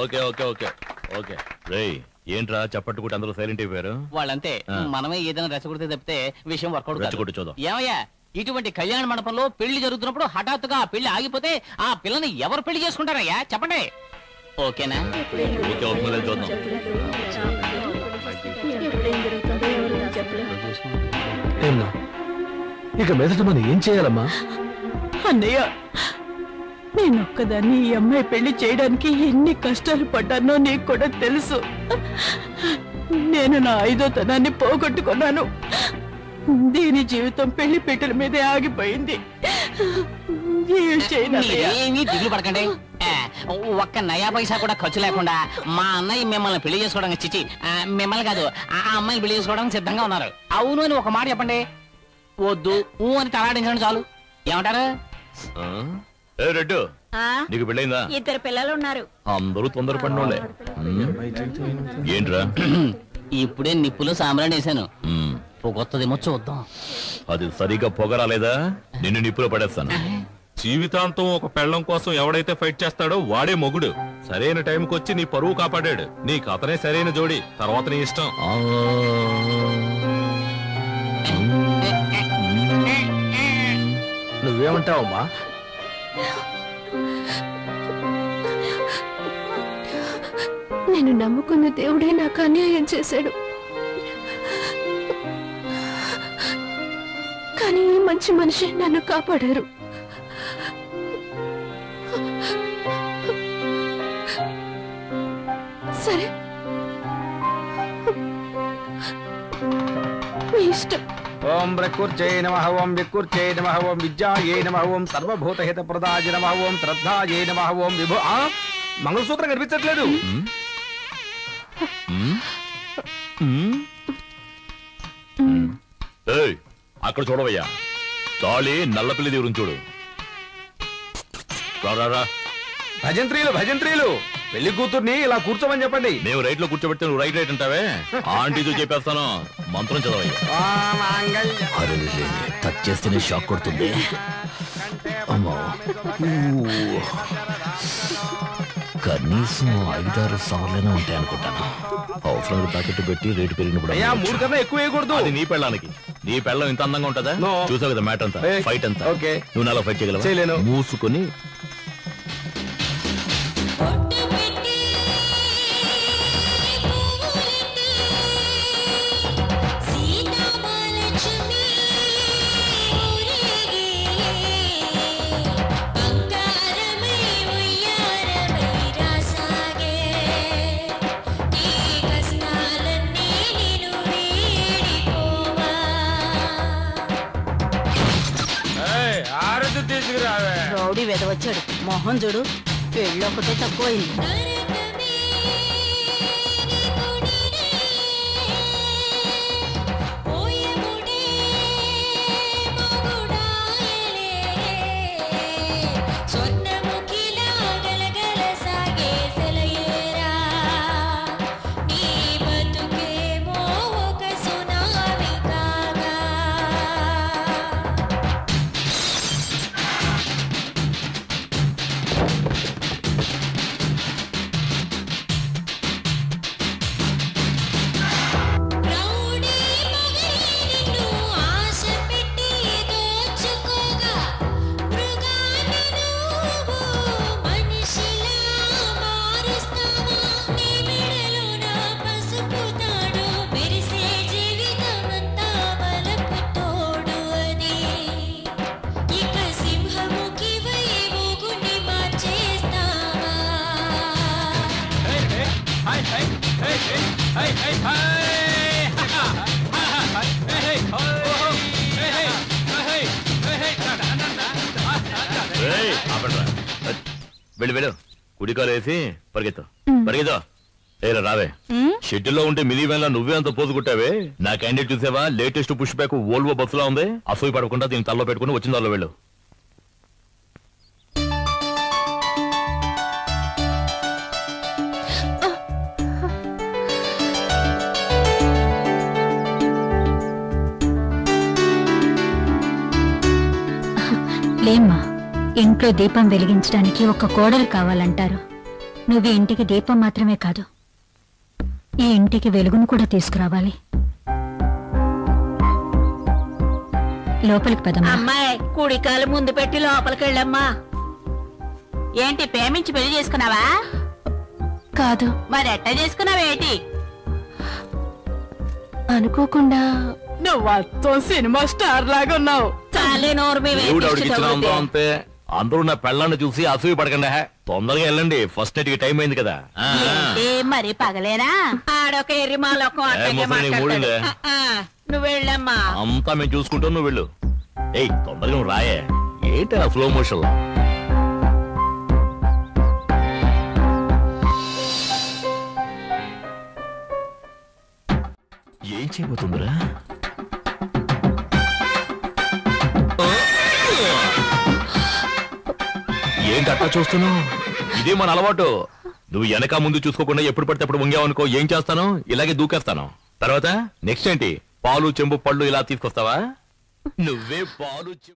Okay okay okay okay రేయ్ ఏంట్రా చప్పట్టుకుంటే అందరూ సైలెంట్ అయిపోయారు వాళ్ళంతే మనమే ఏదైనా రెచ్చగొడితే తప్పితే విషయం వర్కౌట్ రెచ్చగొట్టి చూద్దాం ఏమయ్యా ఇటువంటి కళ్యాణ మండపంలో పెళ్లి జరుగుతున్నప్పుడు హఠాత్తుగా ఆ పెళ్లి ఆగిపోతే ఆ పిల్లని ఎవరు పెళ్లి చేసుకుంటారయ్యా చెప్పండి ఓకేనా ఓకే అవుతుందో చూద్దాం ఇక మీదట మనం ఏం చేయాలమ్మా? అన్నయ్య నేనొక్కదాన్ని ఈ అమ్మాయి పెళ్లి చేయడానికి ఎన్ని కష్టాలు పడ్డానో నీకు కూడా తెలుసు. నేను నా 5వ తనాన్ని పోగొట్టుకున్నాను. దీని జీవితం పెళ్లి పెట్టెల మీదే ఆగిపోయింది. ఏమీ దిగులు పడకండి. ఒక్క నయా పైసా కూడా ఖర్చు లేకుండా మా అన్నయ్య మిమ్మల్ని పెళ్లి చేసుకోవడానికి చిచి మిమ్మల్ని కాదు ఆ అమ్మాయిని పెళ్లి చేసుకోవడానికి సిద్ధంగా ఉన్నారు. అవును అని ఒక మాట చెప్పండి. వద్దు ఊ అని తలాడించండి చాలు. ఏమంటారు? రెడ్డు నీకు పెళ్ళైందా? 2 పిల్లలు ఉన్నారు. అందరూ తొందరపడినోళ్ళే. ఏంట్రా ఇప్పుడే నిప్పులో సాంబ్రాణి వేసాను. పొగొత్తదేమో చూద్దాం. అది సరిగా పొగరాలేదా నిన్ను నిప్పులో పడేస్తాను. జీవితాంతం ఒక పెళ్ళం కోసం ఎవడైతే ఫైట్ చేస్తాడో వాడే మొగుడు. సరైన టైంకి వచ్చి నీ పరువు కాపాడాడు. నీకు అతనే సరైన జోడి. తర్వాత నీ ఇష్టం. నువ్వేమంటావమ్మా? నేను నమ్ముకున్న దేవుడే నాకు అన్యాయం చేశాడు. కానీ ఈ మంచి మనిషి నన్ను కాపాడారు. సరే మీ ఇష్టం. ఓం ప్రకృత్యై నమః ఓం వికృత్యై నమః ఓం విద్యాయై నమః ఓం సర్వభూతహిత ప్రదాయ నమః ఓం శ్రద్ధాయై నమః ఓం విభో. మంగళసూత్రం కనిపించట్లేదు. అక్కడ చూడవయ్యా తాళి నల్లపిల్లి దేవుని చూడు. భజంత్రీలు భజంత్రీలు పెళ్లి కూతుర్ని ఇలా కూర్చోమని చెప్పండి. మేము రైట్ లో కూర్చోబెడితే నువ్వు రైట్ రైట్ అంటావే. ఆంటీతో చెప్పేస్తాను. మంత్రం చదవయ్యా. టచ్ చేస్తేనే షాక్ కొడుతుంది. కనీసం 5-6 సార్లైనా ఉంటాయి అనుకుంటాను. అవసరం ప్యాకెట్ పెట్టి రేటు పెరిగినప్పుడు 3 కన్నా ఎక్కువ వేయకూడదు. అది నీ పెళ్ళానికి. నీ పెళ్ళం ఇంత అందంగా ఉంటుందా? చూసావు కదా మ్యాటర్ అంతా, ఫైట్ అంతా. నువ్వు నాలో ఫైట్ చేయగలవా? చేయలేను. మూసుకొని రౌడీ వెదవచ్చాడు. మోహన్ చూడు పెళ్ళొకటే తక్కువైంది. వెళ్ళు వెళ్ళు. కుడికాలు వేసి పరిగెత్తు పరిగెత్తా. ఏరా రావే. షెడ్యూల్లో ఉంటే మినీ వ్యాన్ లా నువ్వే అంత పోజు కుట్టావే. నా క్యాండిడేట్ చూసావా? లేటెస్ట్ పుష్ బ్యాక్ వోల్వో బస్సులా ఉంది. అసూయ పడకుండా దీన్ని తల్లో పెట్టుకుని వచ్చిన దానిలో వెళ్ళు. లేమ్మా, ఇంట్లో దీపం వెలిగించడానికి ఒక కోడలు కావాలంటారు. నువ్వు ఈ ఇంటికి దీపం మాత్రమే కాదు, ఈ ఇంటికి వెలుగును కూడా తీసుకురావాలి. లోపలికి పదమ్మా. అమ్మాయి కుడికాలు ముందు పెట్టి లోపలికి వెళ్ళమ్మా. ఏంటి ప్రేమించి పెళ్లి చేసుకున్నావా? కాదు, మరి ఎట్ట చేసుకున్నావేటి? అనుకోకుండా. నువ్వు మొత్తం సినిమా స్టార్ లాగా ఉన్నావు. చాలే నోరు మీ దేవుడు ఆవిడకి ఇచ్చిన అందం అంతే. అందరూ నా పెళ్ళాన్ని చూసి అసూయ పడకండి. తొందరగా వెళ్ళండి, ఫస్ట్ నైట్ కి టైం అయింది కదా. ఏంటి మరి పగలేనా? ఆడొక ఎర్రిమాలొక్క ముసలి మూడిందే. నువ్వు వెళ్ళమ్మా. అంతా మేము చూసుకుంటాం, నువ్వు వెళ్ళు. ఏయ్ తొందరగా నువ్వు రాయే. ఏంటా స్లో మోషన్? ఏం చేయబోతుందిరా? ఏంటి అట్టా చూస్తున్నావు? ఇదే మన అలవాటు. నువ్వు వెనక ముందు చూసుకోకుండా ఎప్పుడు పడితే అప్పుడు వంగావనుకో, ఏం చేస్తాను? ఇలాగే దూకేస్తాను. తర్వాత నెక్స్ట్ ఏంటి? పాలు చెంబు పళ్ళు ఇలా తీసుకొస్తావా? నువ్వే పాలు